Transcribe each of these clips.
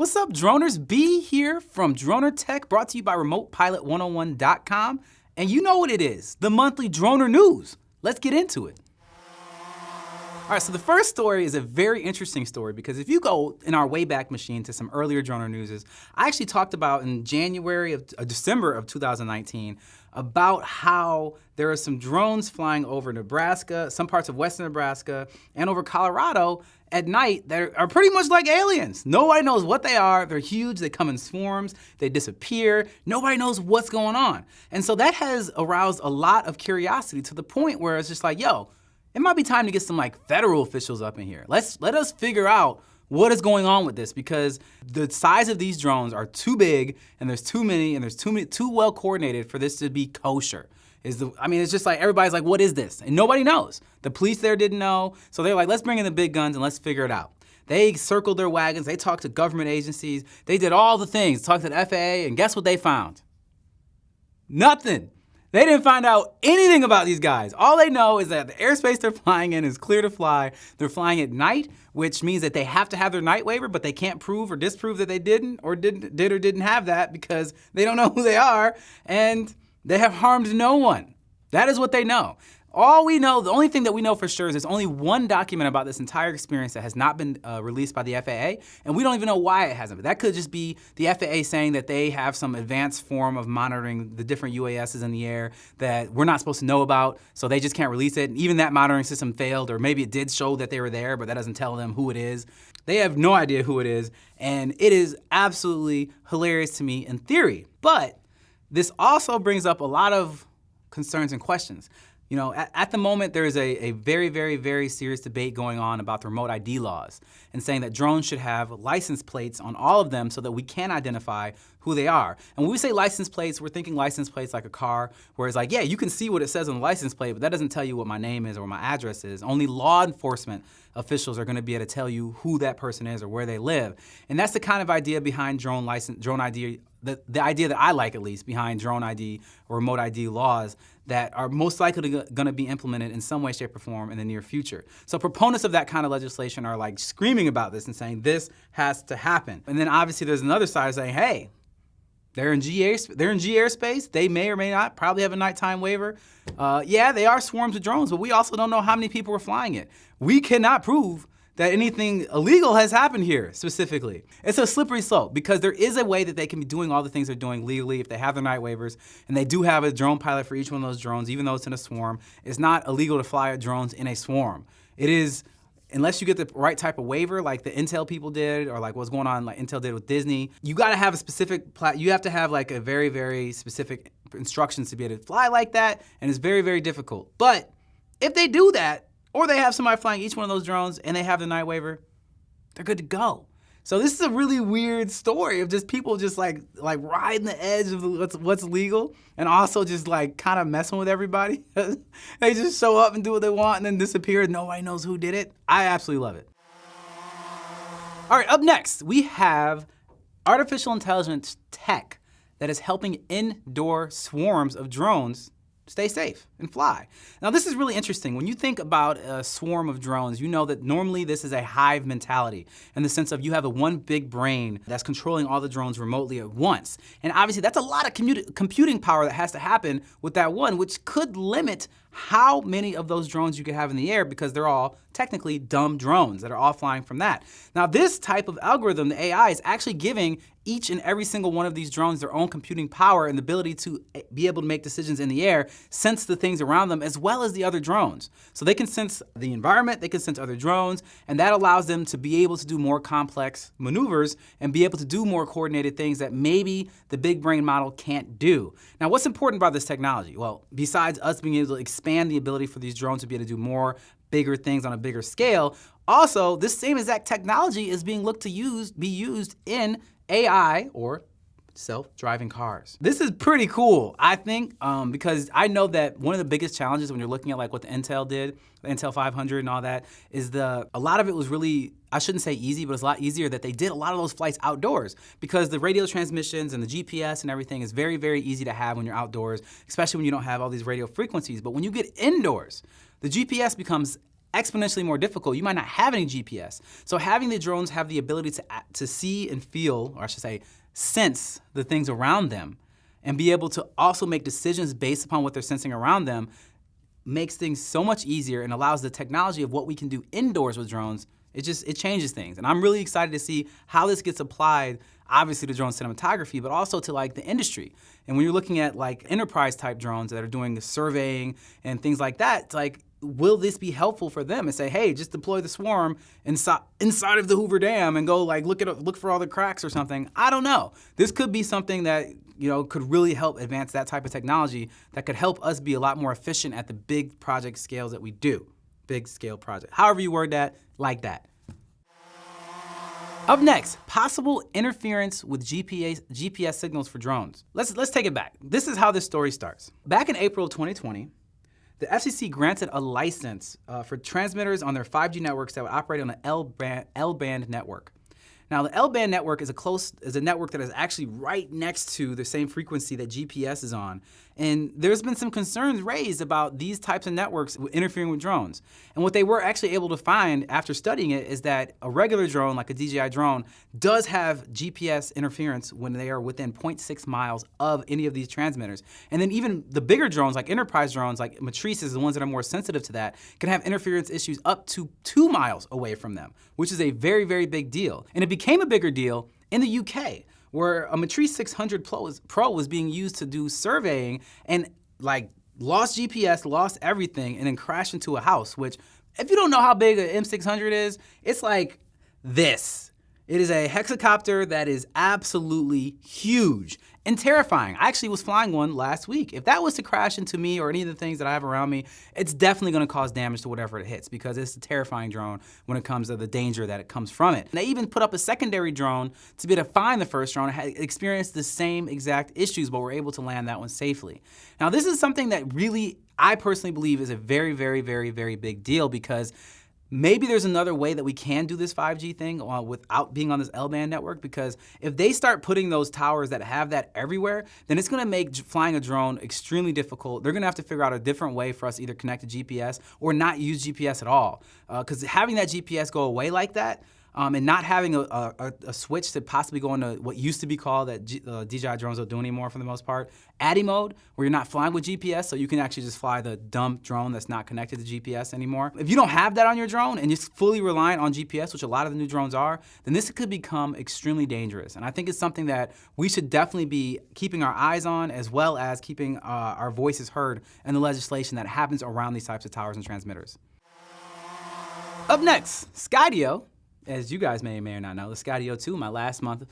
What's up, Droners? B here from Dronr Tech, brought to you by RemotePilot101.com. And you know what it is, the monthly Dronr News. Let's get into it. All right, so the first story is a very interesting story because if you go in our Wayback Machine to some earlier Dronr Newses, I actually talked about in December of 2019 about how there are some drones flying over Nebraska, some parts of western Nebraska, and over Colorado at night that are pretty much like aliens. Nobody knows what they are. They're huge. They come in swarms. They disappear. Nobody knows what's going on. And so that has aroused a lot of curiosity to the point where it's just like, yo, it might be time to get some like federal officials up in here. Let us figure out what is going on with this, because the size of these drones are too big and there's too many and there's too well coordinated for this to be kosher. It's just like everybody's like, what is this? And nobody knows. The police there didn't know. So they're like, let's bring in the big guns and let's figure it out. They circled their wagons. They talked to government agencies. They did all the things, talked to the FAA, and guess what they found? Nothing. They didn't find out anything about these guys. All they know is that the airspace they're flying in is clear to fly. They're flying at night, which means that they have to have their night waiver, but they can't prove or disprove that they did or didn't have that because they don't know who they are, and they have harmed no one. That is what they know. All we know, the only thing that we know for sure is there's only one document about this entire experience that has not been released by the FAA, and we don't even know why it hasn't. But that could just be the FAA saying that they have some advanced form of monitoring the different UASs in the air that we're not supposed to know about, so they just can't release it. And even that monitoring system failed, or maybe it did show that they were there, but that doesn't tell them who it is. They have no idea who it is, and it is absolutely hilarious to me in theory. But this also brings up a lot of concerns and questions. You know, at the moment, there is a very, very, very serious debate going on about the remote ID laws and saying that drones should have license plates on all of them so that we can identify who they are. And when we say license plates, we're thinking license plates like a car, where it's like, yeah, you can see what it says on the license plate, but that doesn't tell you what my name is or what my address is. Only law enforcement officials are going to be able to tell you who that person is or where they live. And that's the kind of idea behind drone ID, the idea that I like, at least, behind drone ID or remote ID laws that are most likely going to be implemented in some way, shape, or form in the near future. So proponents of that kind of legislation are like screaming about this and saying this has to happen. And then obviously there's another side saying, hey, they're in G airspace. They may or may not probably have a nighttime waiver. Yeah, they are swarms of drones, but we also don't know how many people are flying it. We cannot prove that anything illegal has happened here specifically. It's a slippery slope because there is a way that they can be doing all the things they're doing legally if they have their night waivers, and they do have a drone pilot for each one of those drones, even though it's in a swarm. It's not illegal to fly drones in a swarm. It is, unless you get the right type of waiver like the Intel people did, or like what's going on like Intel did with Disney, you gotta have a specific, you have to have like a very, very specific instructions to be able to fly like that, and it's very, very difficult. But if they do that, or they have somebody flying each one of those drones and they have the night waiver, they're good to go. So this is a really weird story of just people just like riding the edge of what's legal, and also just like kind of messing with everybody. They just show up and do what they want and then disappear. Nobody knows who did it. I absolutely love it. All right, up next, we have artificial intelligence tech that is helping indoor swarms of drones stay safe and fly. Now this is really interesting. When you think about a swarm of drones, you know that normally this is a hive mentality in the sense of you have a one big brain that's controlling all the drones remotely at once. And obviously that's a lot of computing power that has to happen with that one, which could limit how many of those drones you could have in the air because they're all technically dumb drones that are all flying from that. Now this type of algorithm, the AI, is actually giving each and every single one of these drones their own computing power and the ability to be able to make decisions in the air, sense the things around them, as well as the other drones. So they can sense the environment, they can sense other drones, and that allows them to be able to do more complex maneuvers and be able to do more coordinated things that maybe the big brain model can't do. Now, what's important about this technology? Well, besides us being able to expand the ability for these drones to be able to do more bigger things on a bigger scale, also, this same exact technology is being looked to be used in AI, or self-driving cars. This is pretty cool, I think, because I know that one of the biggest challenges when you're looking at like what the Intel did, the Intel 500 and all that, is a lot of it was really, I shouldn't say easy, but it's a lot easier that they did a lot of those flights outdoors because the radio transmissions and the GPS and everything is very, very easy to have when you're outdoors, especially when you don't have all these radio frequencies. But when you get indoors, the GPS becomes exponentially more difficult. You might not have any GPS. So having the drones have the ability to see and feel, or I should say, sense the things around them, and be able to also make decisions based upon what they're sensing around them makes things so much easier and allows the technology of what we can do indoors with drones. It changes things. And I'm really excited to see how this gets applied, obviously to drone cinematography, but also to like the industry. And when you're looking at like enterprise type drones that are doing the surveying and things like that, it's like, will this be helpful for them and say, hey, just deploy the swarm inside of the Hoover Dam and go like look for all the cracks or something? I don't know. This could be something that could really help advance that type of technology that could help us be a lot more efficient at the big project scales that we do. Big scale project. However you word that, like that. Up next, possible interference with GPS signals for drones. Let's take it back. This is how this story starts. Back in April of 2020, the FCC granted a license for transmitters on their 5G networks that would operate on an L-band network. Now, the L-band network is a network that is actually right next to the same frequency that GPS is on. And there's been some concerns raised about these types of networks interfering with drones. And what they were actually able to find after studying it is that a regular drone, like a DJI drone, does have GPS interference when they are within 0.6 miles of any of these transmitters. And then even the bigger drones, like enterprise drones, like Matrices, the ones that are more sensitive to that, can have interference issues up to 2 miles away from them, which is a very, very big deal. And it became a bigger deal in the UK, where a Matrice 600 Pro was being used to do surveying and like lost GPS, lost everything, and then crashed into a house, which if you don't know how big an M600 is, it's like this. It is a hexacopter that is absolutely huge and terrifying. I actually was flying one last week. If that was to crash into me or any of the things that I have around me, it's definitely gonna cause damage to whatever it hits because it's a terrifying drone when it comes to the danger that it comes from it. And they even put up a secondary drone to be able to find the first drone. It had experienced the same exact issues, but were able to land that one safely. Now, this is something that really, I personally believe is a very, very, very, very big deal because maybe there's another way that we can do this 5G thing without being on this L-band network, because if they start putting those towers that have that everywhere, then it's gonna make flying a drone extremely difficult. They're gonna have to figure out a different way for us to either connect to GPS or not use GPS at all. Because having that GPS go away like that, and not having a switch to possibly go into what used to be called, that DJI drones don't do anymore for the most part, ADI mode, where you're not flying with GPS, so you can actually just fly the dumb drone that's not connected to GPS anymore. If you don't have that on your drone and you're fully reliant on GPS, which a lot of the new drones are, then this could become extremely dangerous. And I think it's something that we should definitely be keeping our eyes on, as well as keeping our voices heard in the legislation that happens around these types of towers and transmitters. Up next, Skydio. As you guys may or not know, the Skydio 2, my last month's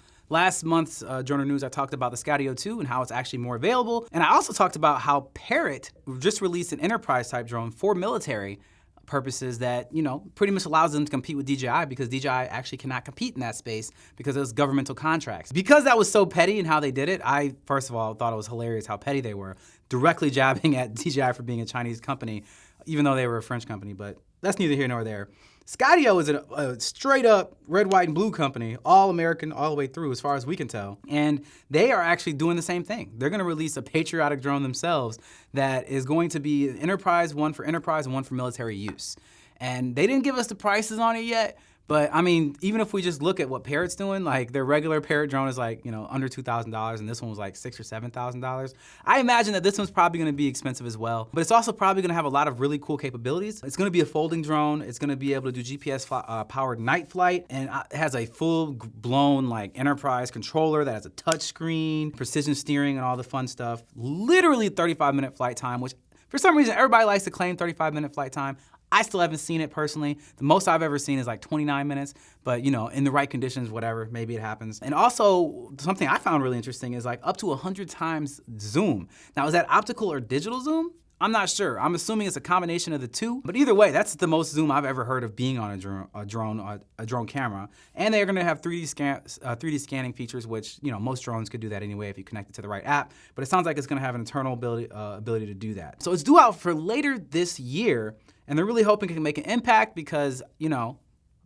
Dronr News, I talked about the Skydio 2 and how it's actually more available. And I also talked about how Parrot just released an enterprise type drone for military purposes that, pretty much allows them to compete with DJI, because DJI actually cannot compete in that space because of those governmental contracts. Because that was so petty in how they did it, I, first of all, thought it was hilarious how petty they were, directly jabbing at DJI for being a Chinese company, even though they were a French company, but that's neither here nor there. Skydio is a straight up red, white, and blue company, all American all the way through as far as we can tell. And they are actually doing the same thing. They're gonna release a patriotic drone themselves that is going to be an enterprise, one for enterprise and one for military use. And they didn't give us the prices on it yet, but I mean, even if we just look at what Parrot's doing, like their regular Parrot drone is like, under $2,000, and this one was like $6,000 or $7,000. I imagine that this one's probably gonna be expensive as well, but it's also probably gonna have a lot of really cool capabilities. It's gonna be a folding drone. It's gonna be able to do GPS powered night flight, and it has a full blown like enterprise controller that has a touch screen, precision steering, and all the fun stuff. Literally 35-minute flight time, which for some reason everybody likes to claim 35-minute flight time. I still haven't seen it personally. The most I've ever seen is like 29 minutes, but in the right conditions, whatever, maybe it happens. And also, something I found really interesting is like up to 100 times zoom. Now, is that optical or digital zoom? I'm not sure. I'm assuming it's a combination of the two, but either way, that's the most zoom I've ever heard of being on a drone camera. And they're gonna have 3D scanning features, which most drones could do that anyway if you connect it to the right app, but it sounds like it's gonna have an internal ability to do that. So it's due out for later this year, and they're really hoping it can make an impact because,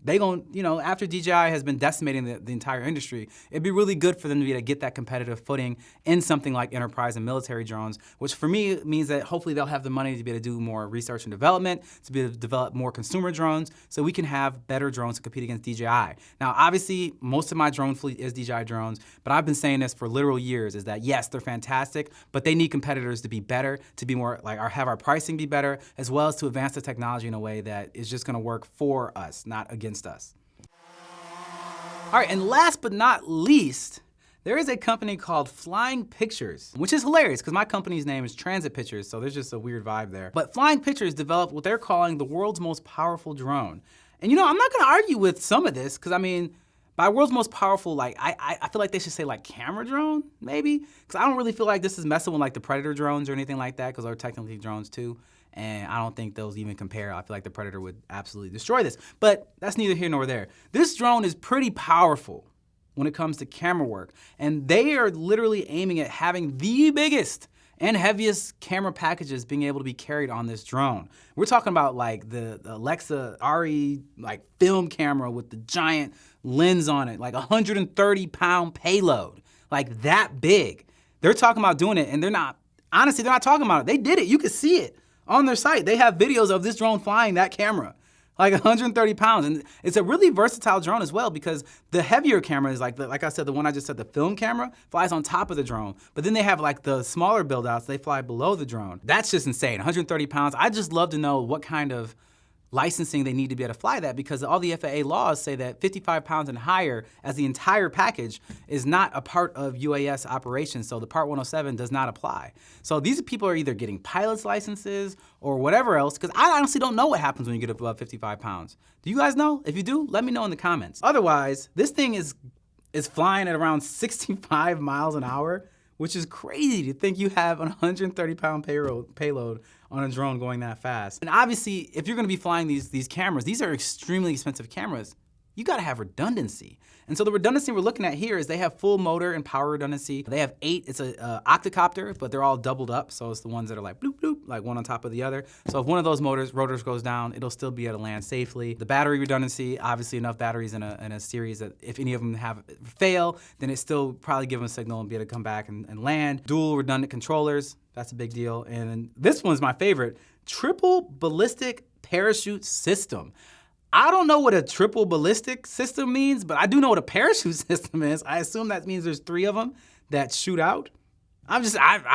they gon', you know, after DJI has been decimating the entire industry, it'd be really good for them to be able to get that competitive footing in something like enterprise and military drones, which for me means that hopefully they'll have the money to be able to do more research and development, to be able to develop more consumer drones, so we can have better drones to compete against DJI. Now, obviously, most of my drone fleet is DJI drones, but I've been saying this for literal years, is that yes, they're fantastic, but they need competitors to be better, to be more, like, have our pricing be better, as well as to advance the technology in a way that is just gonna work for us, not against us. All right, and last but not least, there is a company called Flying Pictures, which is hilarious because my company's name is Transit Pictures, so there's just a weird vibe there. But Flying Pictures developed what they're calling the world's most powerful drone. And you know, I'm not gonna argue with some of this, because I mean, by world's most powerful, like, I feel like they should say like camera drone, maybe? Because I don't really feel like this is messing with like the Predator drones or anything like that, because they're technically drones too. And I don't think those even compare. I feel like the Predator would absolutely destroy this. But that's neither here nor there. This drone is pretty powerful when it comes to camera work. And they are literally aiming at having the biggest and heaviest camera packages being able to be carried on this drone. We're talking about like the Alexa RE like film camera with the giant lens on it, like 130-pound payload, like that big. They're talking about doing it, and they're not talking about it. They did it, you can see it on their site. They have videos of this drone flying that camera, like 130 pounds. And it's a really versatile drone as well, because the heavier camera is like I said, the one I just said, the film camera flies on top of the drone. But then they have like the smaller build outs, they fly below the drone. That's just insane, 130 pounds. I'd just love to know what kind of licensing they need to be able to fly that, because all the FAA laws say that 55 pounds and higher as the entire package is not a part of UAS operations, so the Part 107 does not apply. So these people are either getting pilot's licenses or whatever else, because I honestly don't know what happens when you get above 55 pounds. Do you guys know? If you do, let me know in the comments. Otherwise, this thing is flying at around 65 miles an hour, which is crazy to think you have a 130-pound payload on a drone going that fast. And obviously, if you're gonna be flying these cameras, these are extremely expensive cameras, you gotta have redundancy. And so the redundancy we're looking at here is they have full motor and power redundancy. They have 8, it's a octocopter, but they're all doubled up, so it's the ones that are like bloop, bloop, like one on top of the other. So if one of those rotors goes down, it'll still be able to land safely. The battery redundancy, obviously enough batteries in a series that if any of them fail, then it still probably give them a signal and be able to come back and land. Dual redundant controllers, that's a big deal. And this one's my favorite, triple ballistic parachute system. I don't know what a triple ballistic system means, but I do know what a parachute system is. I assume that means there's 3 of them that shoot out. I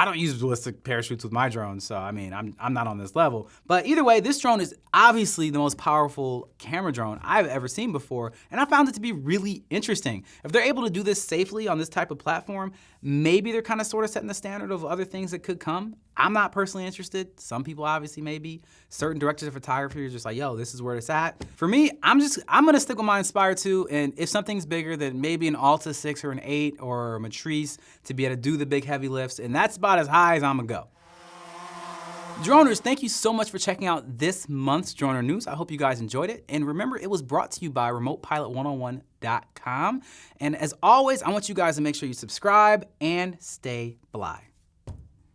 don't use ballistic parachutes with my drones, so I mean, I'm not on this level. But either way, this drone is obviously the most powerful camera drone I've ever seen before, and I found it to be really interesting. If they're able to do this safely on this type of platform, maybe they're kind of sort of setting the standard of other things that could come. I'm not personally interested. Some people obviously may be. Certain directors of photography are just like, yo, this is where it's at. For me, I'm gonna stick with my Inspire 2, and if something's bigger than maybe an Alta 6 or an 8 or a Matrice to be able to do the big heavy lifts, and that's about as high as I'm gonna go. Droners, thank you so much for checking out this month's Dronr News. I hope you guys enjoyed it. And remember, it was brought to you by RemotePilot101.com. And as always, I want you guys to make sure you subscribe and stay fly.